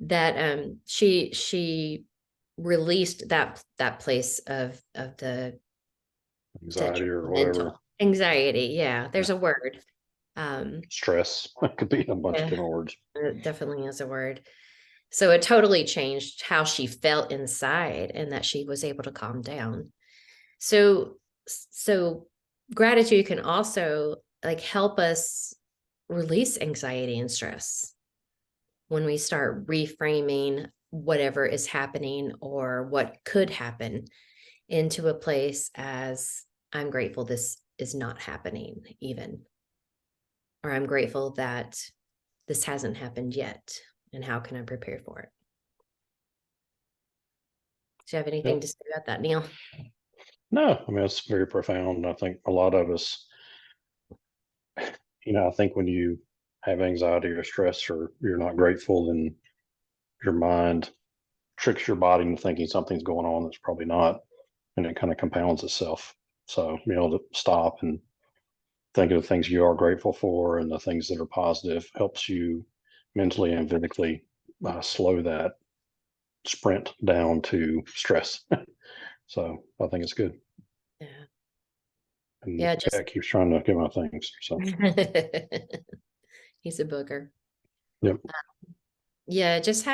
that she released that place of the Anxiety or whatever. detrimental anxiety. Yeah, Yeah. there's a word. Um, Stress. It could be a bunch of yeah, different words. it definitely is a word. So it totally changed how she felt inside and that she was able to calm down. So gratitude can also like help us release anxiety and stress when we start reframing whatever is happening or what could happen into a place as I'm grateful this is not happening even, or I'm grateful that this hasn't happened yet and how can I prepare for it. Do you have anything Yep. to say about that, Neil? No, I mean, it's very profound. I think a lot of us, I think when you have anxiety or stress or you're not grateful, then your mind tricks your body into thinking something's going on that's probably not, and it kind of compounds itself. So, to stop and think of the things you are grateful for and the things that are positive helps you mentally and physically slow that sprint down to stress. So I think it's good. Yeah. And Yeah, just cat keeps trying to get my things. So, he's a booger. yep. Yeah, just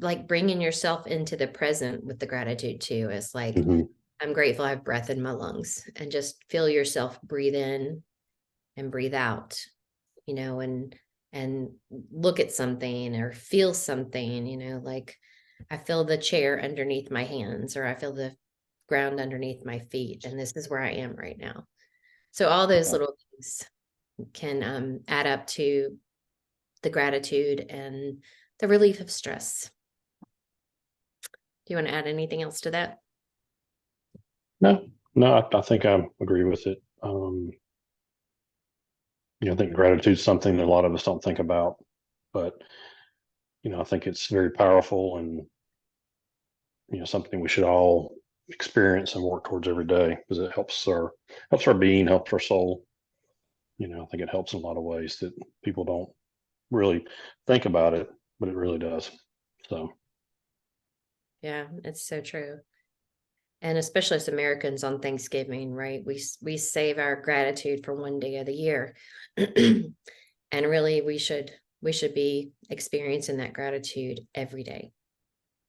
like bringing yourself into the present with the gratitude too is like, Hmm. I'm grateful I have breath in my lungs, and just feel yourself breathe in and breathe out, and look at something or feel something, like I feel the chair underneath my hands, or I feel the ground underneath my feet, and this is where I am right now. So all those Yeah. little things can add up to the gratitude and the relief of stress. Do you want to add anything else to that? No, no, I think I agree with it. I think gratitude is something that a lot of us don't think about, but I think it's very powerful and something we should all experience and work towards every day because it helps our being, helps our soul. I think it helps in a lot of ways that people don't really think about it, but it really does. So, Yeah, it's so true. And especially as Americans on Thanksgiving, right? We save our gratitude for one day of the year. And really we should be experiencing that gratitude every day.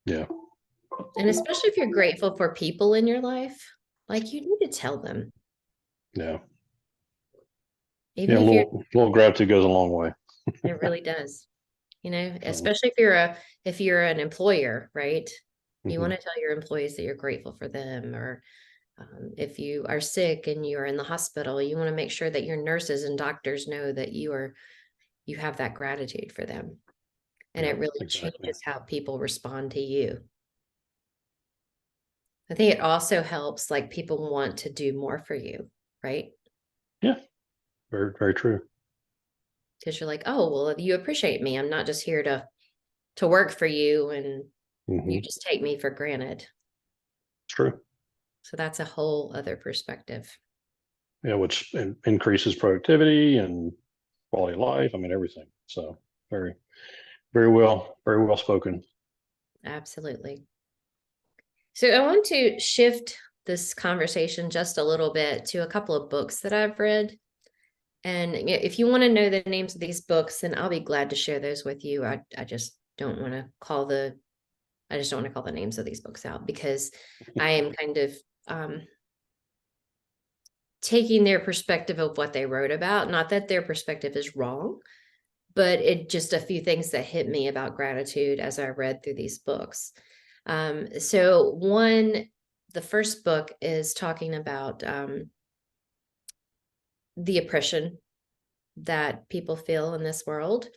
yeah, And especially if you're grateful for people in your life, like you need to tell them. yeah, Even yeah. A if you're little gratitude goes a long way. it really does. So, Especially if you're an employer, right? You want mhm. to tell your employees that you're grateful for them, or if you are sick and you're in the hospital, you want to make sure that your nurses and doctors know that you have that gratitude for them. And Yeah, it really exactly. changes how people respond to you. I think it also helps like people want to do more for you, right? Yeah, very, very true. Because you're like, oh, well, you appreciate me. I'm not just here to work for you and you Hmm. just take me for granted. It's true. So that's a whole other perspective. Yeah, which increases productivity and quality of life. I mean, everything. So very, very well spoken. Absolutely. So I want to shift this conversation just a little bit to a couple of books that I've read. And if you want to know the names of these books, then I'll be glad to share those with you. I just don't want to call the names of these books out because I am kind of um, taking their perspective of what they wrote about. Not that their perspective is wrong, but it just a few things that hit me about gratitude as I read through these books. The first book is talking about the oppression that people feel in this world.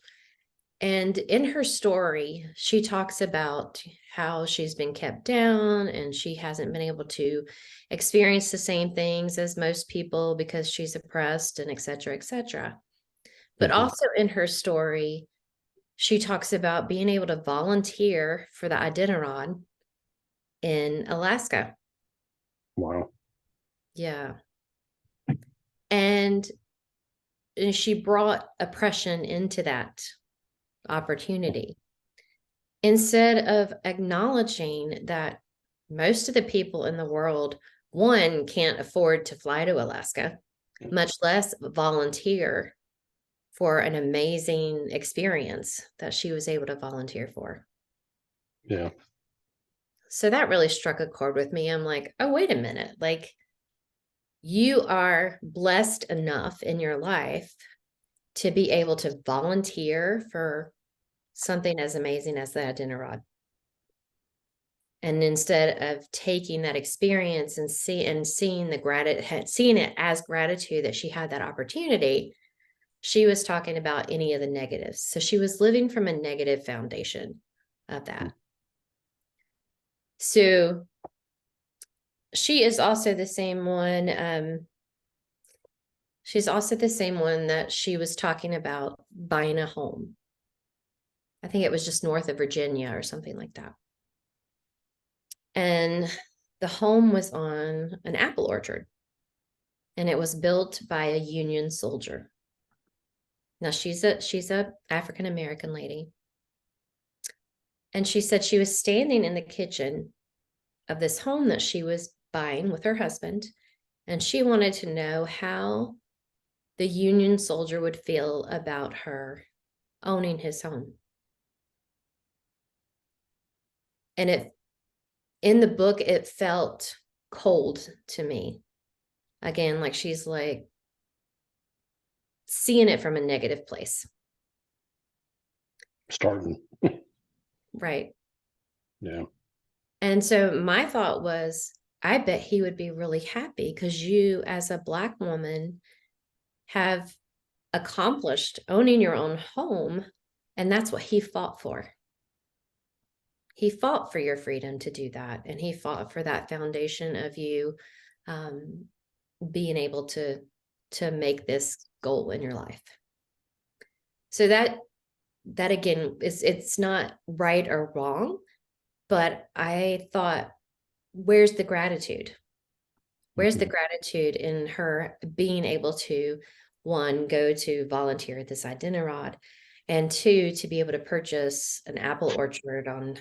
And in her story, she talks about how she's been kept down and she hasn't been able to experience the same things as most people because she's oppressed and et cetera, et cetera. But Hmm. also in her story, she talks about being able to volunteer for the Iditarod in Alaska. Wow. Yeah. And, and she brought oppression into that opportunity. instead of acknowledging that most of the people in the world, one, can't afford to fly to Alaska, much less volunteer for an amazing experience that she was able to volunteer for. Yeah. So that really struck a chord with me. I'm like, oh, wait a minute. Like, you are blessed enough in your life to be able to volunteer for something as amazing as the Iditarod. And instead of taking that experience and seeing it as gratitude that she had that opportunity, she was talking about any of the negatives. So she was living from a negative foundation of that. So she is also the same one. She's also the same one that she was talking about buying a home. I think it was just north of Virginia or something like that. And the home was on an apple orchard, and it was built by a Union soldier. Now she's a African American lady. And she said she was standing in the kitchen of this home that she was buying with her husband, and she wanted to know how the Union soldier would feel about her owning his home. And in the book, it felt cold to me. Again, like she's like seeing it from a negative place. Starting. Right. Yeah. And so my thought was, I bet he would be really happy because you, as a Black woman, have accomplished owning your own home. And that's what he fought for. He fought for your freedom to do that. And he fought for that foundation of you being able to make this goal in your life. So that again, it's not right or wrong, but I thought, where's the gratitude? Where's the gratitude in her being able to, one, go to volunteer at this Iditarod, and two, to be able to purchase an apple orchard on,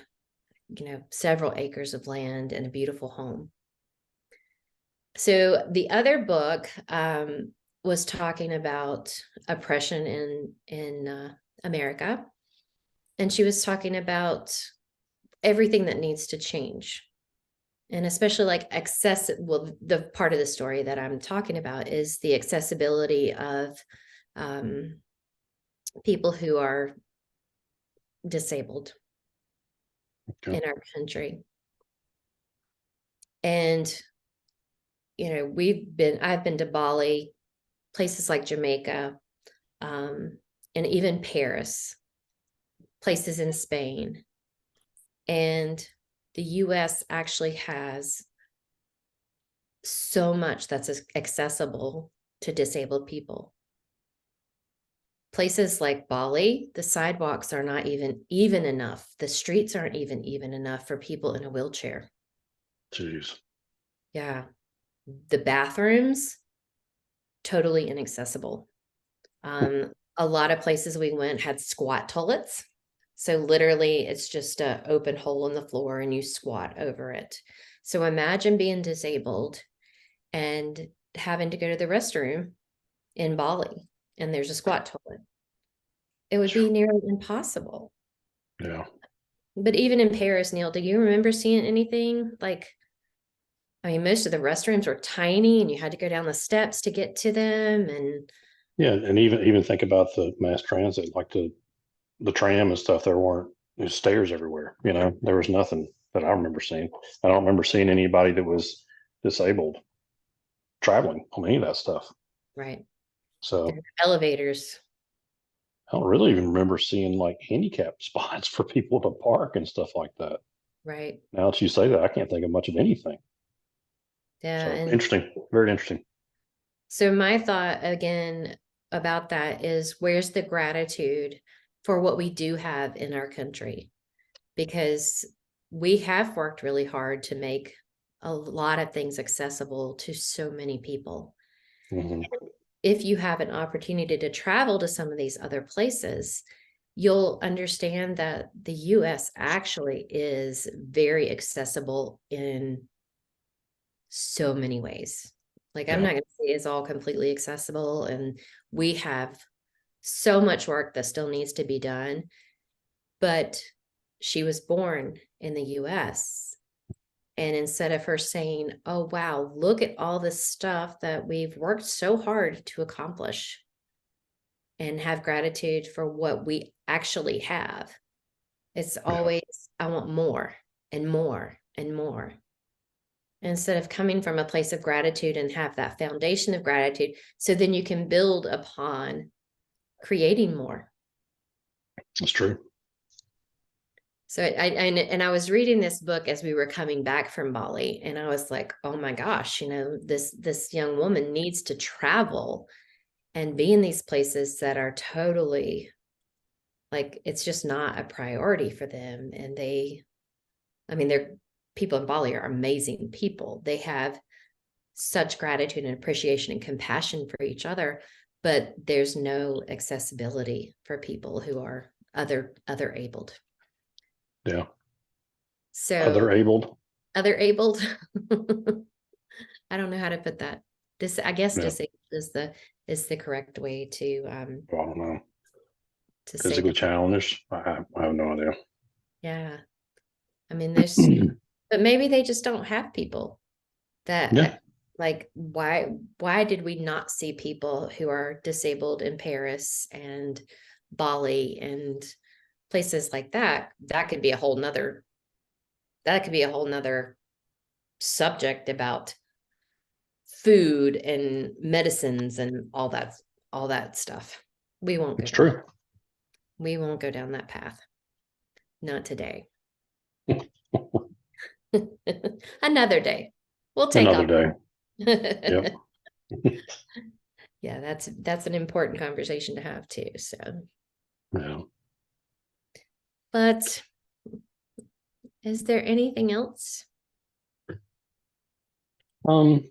several acres of land and a beautiful home. So the other book was talking about oppression in America, and she was talking about everything that needs to change. And especially like the part of the story that I'm talking about is the accessibility of people who are disabled in our country. And, I've been to Bali, places like Jamaica, and even Paris, places in Spain. And the US actually has so much that's accessible to disabled people. Places like Bali, the sidewalks are not even enough. The streets aren't even enough for people in a wheelchair. Jeez. Yeah. The bathrooms, totally inaccessible. A lot of places we went had squat toilets. So literally it's just an open hole in the floor and you squat over it. So imagine being disabled and having to go to the restroom in Bali and there's a squat toilet. It would be nearly impossible. Yeah. But even in Paris, Neil, do you remember seeing anything like, I mean, most of the restrooms were tiny and you had to go down the steps to get to them. And Yeah. And even think about the mass transit, like the tram and stuff. There's stairs everywhere. There was nothing that I remember seeing. I don't remember seeing anybody that was disabled traveling on any of that stuff. right, So elevators. I don't really even remember seeing like handicap spots for people to park and stuff like that. Right. Now that you say that, I can't think of much of anything. Yeah. So And interesting, very interesting. so my thought again about that is, where's the gratitude for what we do have in our country? Because we have worked really hard to make a lot of things accessible to so many people. Mm-hmm. If you have an opportunity to travel to some of these other places, you'll understand that the US actually is very accessible in so many ways. Like, I'm Yeah. not going to say it's all completely accessible, and we have so much work that still needs to be done. But she was born in the US. And instead of her saying, oh, wow, look at all this stuff that we've worked so hard to accomplish, and have gratitude for what we actually have, it's Yeah. always, I want more and more and more. Instead of coming from a place of gratitude and have that foundation of gratitude, so then you can build upon creating more. That's true. So and I was reading this book as we were coming back from Bali, and I was like, oh my gosh, this young woman needs to travel and be in these places that are totally, like, it's just not a priority for them. And they're people in Bali are amazing people. They have such gratitude and appreciation and compassion for each other, but there's no accessibility for people who are other abled. Yeah. Other So abled. other abled. I don't know how to put that. This, I guess, Yeah. disabled is the correct way Well, I don't know. to say Physically that. challenged. I have no idea. Yeah, I mean, there's, but maybe they just don't have people that, Yeah. like, why did we not see people who are disabled in Paris and Bali and places like that? That could be a whole nother subject about food and medicines and all that stuff. We won't go It's down true. that. We won't go down that path. Not today. Another day. We'll take Another off. day. Yep. Yeah, that's an important conversation to have too. So, Yeah. but is there anything else? Um,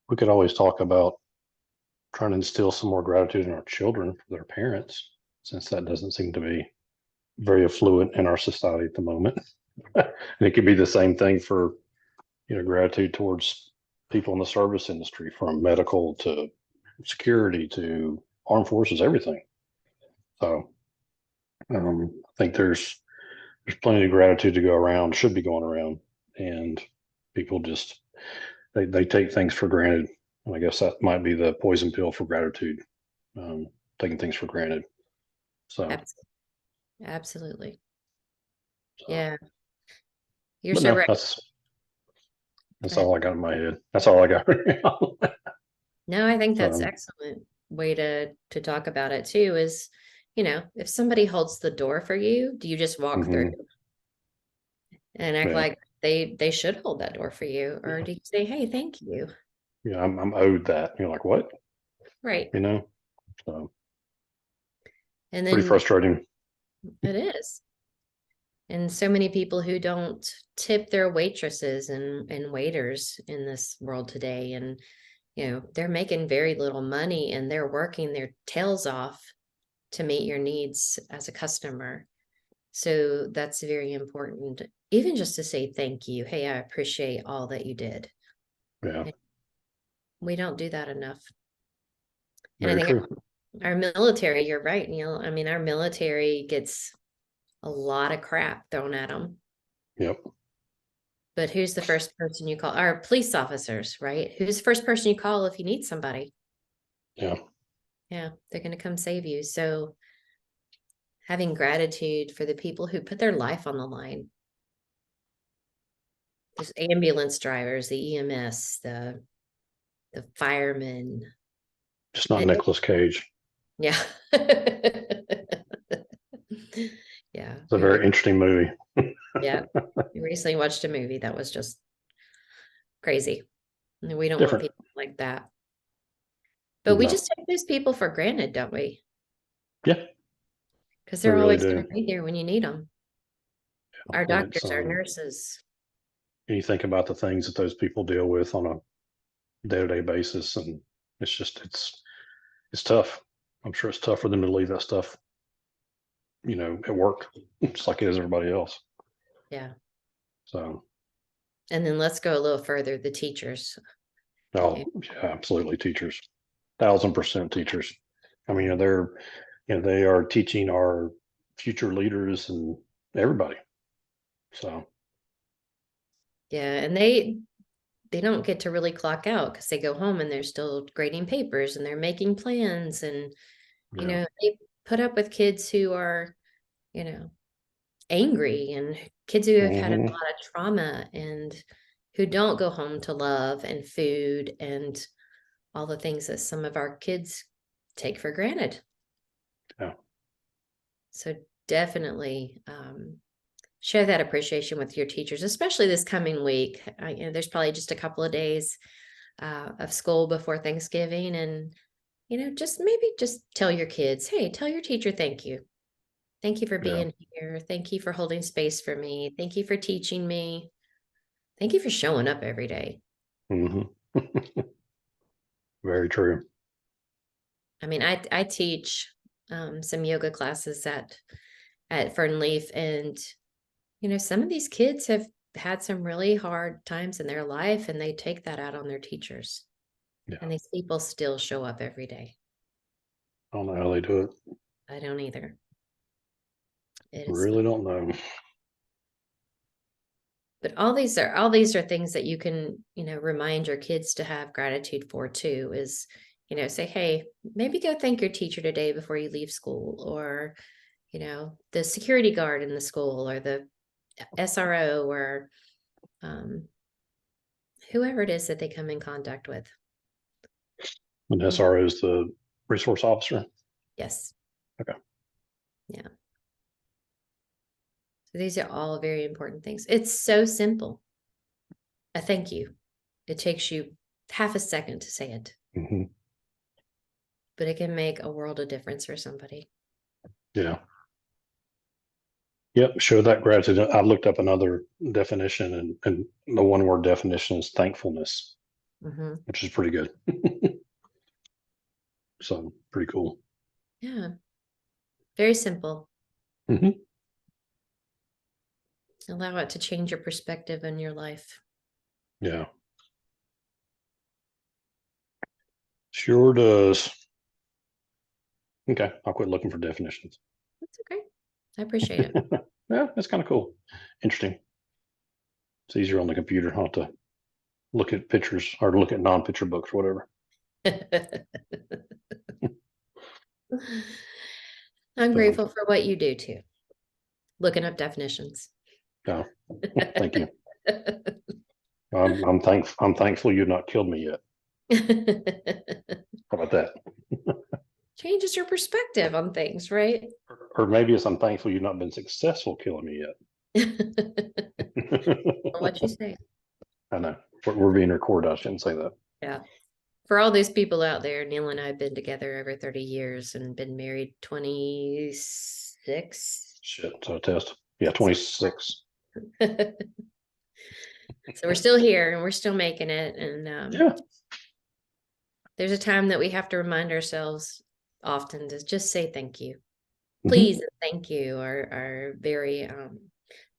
we could always talk about trying to instill some more gratitude in our children for their parents, since that doesn't seem to be very affluent in our society at the moment. And it could be the same thing for, gratitude towards people in the service industry, from medical to security to armed forces, everything. So I think there's plenty of gratitude to go around, should be going around, and people just they take things for granted. And I guess that might be the poison pill for gratitude, um, taking things for granted. So, Absolutely. so, Yeah, you're but so no, right. that's Go ahead. all I got in my head. That's all I got right now. No, I think that's So, excellent way to talk about it too, is, if somebody holds the door for you, do you just walk through mhm, and act yeah, like they should hold that door for you? Or yeah, do you say, hey, thank you? yeah. I'm owed that. You're like, what? Right. You know. So And pretty then frustrating. it is. And so many people who don't tip their waitresses and waiters in this world today. And, they're making very little money, and they're working their tails off to meet your needs as a customer. So that's very important. Even just to say thank you. Hey, I appreciate all that you did. Yeah, And we don't do that enough. And I very think true. our military, you're right, Neil. I mean, our military gets a lot of crap thrown at them. Yep. But who's the first person you call? Our police officers, right? Who's the first person you call if you need somebody? Yeah. Yeah, they're going to come save you. So having gratitude for the people who put their life on the line. There's ambulance drivers, the EMS, the firemen. Just not And Nicolas Cage. yeah. Yeah. It's a very interesting movie. Yeah. We recently watched a movie that was just crazy. And we don't want Different. people like that. But we No. just take those people for granted, don't we? Yeah, Because we they're really always going do. to be there when you need them. Our And it's doctors, our nurses. you think about the things that those people deal with on a day-to-day basis, and it's just it's tough. I'm sure it's tough for them to leave that stuff, at work, just like it is everybody else. Yeah. So, And then let's go a little further, the teachers. oh, Yeah. yeah, absolutely. Teachers, 1000% teachers. I mean, Yeah. they are teaching our future leaders and everybody. So, Yeah. And they don't get to really clock out because they go home and they're still grading papers and they're making plans. And, yeah. they put up with kids who are, you know, angry and kids who have had a Hmm. lot of trauma and who don't go home to love and food and all the things that some of our kids take for granted. Yeah. So definitely share that appreciation with your teachers, especially this coming week. There's probably just a couple of days of school before Thanksgiving, and just tell your kids, hey, tell your teacher thank you. Thank you for Yeah. being here. Thank you for holding space for me. Thank you for teaching me. Thank you for showing up every day. Hmm. Very true. I mean, I teach some yoga classes at Fernleaf, and some of these kids have had some really hard times in their life, and they take that out on their teachers. Yeah. And these people still show up every day. I don't know how they do it. I don't either. It is not. Really don't know. But all these are things that you can, remind your kids to have gratitude for too, is, say, hey, maybe go thank your teacher today before you leave school, or, the security guard in the school, or the SRO, or um, whoever it is that they come in contact with. And Mm, SRO is the resource officer. yes. Okay. Yeah. So these are all very important things. It's so simple. A thank you. It takes you half a second to say it, Hmm. but it can make a world of difference for somebody. Yeah. Yep. Show that gratitude. I looked up another definition, and the one word definition is thankfulness, Hmm. which is pretty good. So pretty cool. Yeah. Very simple. Hmm. Allow it to change your perspective in your life. Yeah. Sure does. Okay. I'll quit looking for definitions. That's okay. I appreciate it. Yeah. That's kind of cool. Interesting. It's easier on the computer, not to look at pictures or look at non-picture books or whatever. I'm So, grateful for what you do too. Looking up definitions. yeah. Thank you. I'm thankful you've not killed me yet. How about that? Changes your perspective on things, right? Or maybe it's I'm thankful you've not been successful killing me yet. What you say. I know. We're being recorded. I shouldn't say that. Yeah. For all those people out there, Neil and I have been together over 30 years and been married 26. Shit. So test. Yeah, 26. So we're still here and we're still making it. And Yeah. there's a time that we have to remind ourselves often to just say thank you. Hmm. Please and thank you are very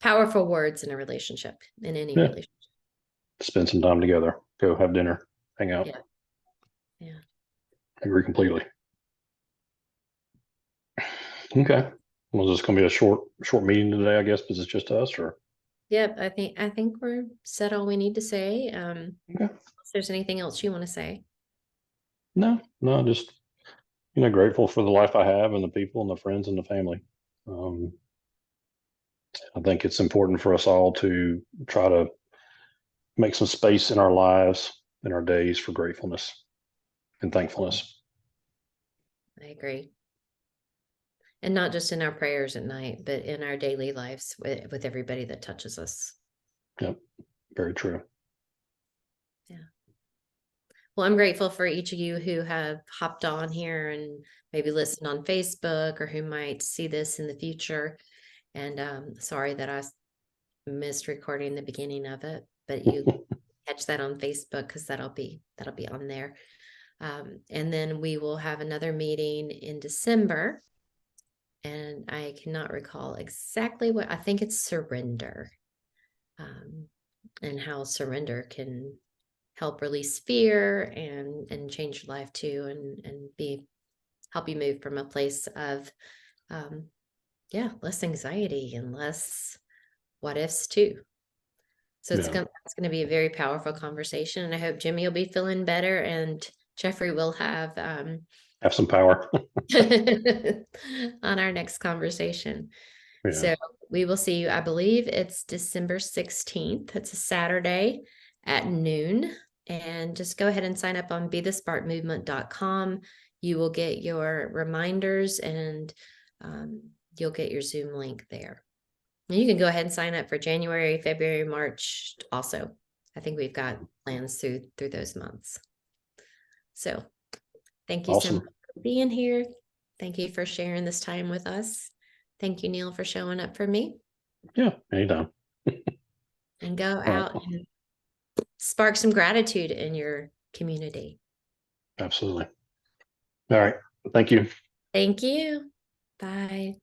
powerful words in a relationship, in any Yeah. relationship. Spend some time together. Go have dinner. Hang out. Yeah. Yeah. Agree completely. Okay. Well, is this going to be a short meeting today? I guess because it's just us, or Yep. I think we're said all we need to say. okay. If there's anything else you want to say. No, no, just grateful for the life I have and the people and the friends and the family. Um, I think it's important for us all to try to make some space in our lives, in our days, for gratefulness and thankfulness. I agree. And not just in our prayers at night, but in our daily lives with everybody that touches us. Yep, very true. Yeah. Well, I'm grateful for each of you who have hopped on here and maybe listened on Facebook, or who might see this in the future. And sorry that I missed recording the beginning of it, but you catch that on Facebook because that'll be on there. And then we will have another meeting in December. And I cannot recall exactly what, I think it's surrender, and how surrender can help release fear and change your life too, and help you move from a place of less anxiety and less what ifs too. So Yeah. it's going to be a very powerful conversation, and I hope Jimmy will be feeling better and Jeffrey will have Have some power. on our next conversation. Yeah. So we will see you. I believe it's December 16th. It's a Saturday at noon. And just go ahead and sign up on bethesparkmovement.com. You will get your reminders, and you'll get your Zoom link there. And you can go ahead and sign up for January, February, March also. I think we've got plans through those months. So thank you so much Awesome. for being here. Thank you for sharing this time with us. Thank you, Neil, for showing up for me. Yeah. Anytime. And go All right. out and spark some gratitude in your community. Absolutely. All right. Thank you. Thank you. Bye.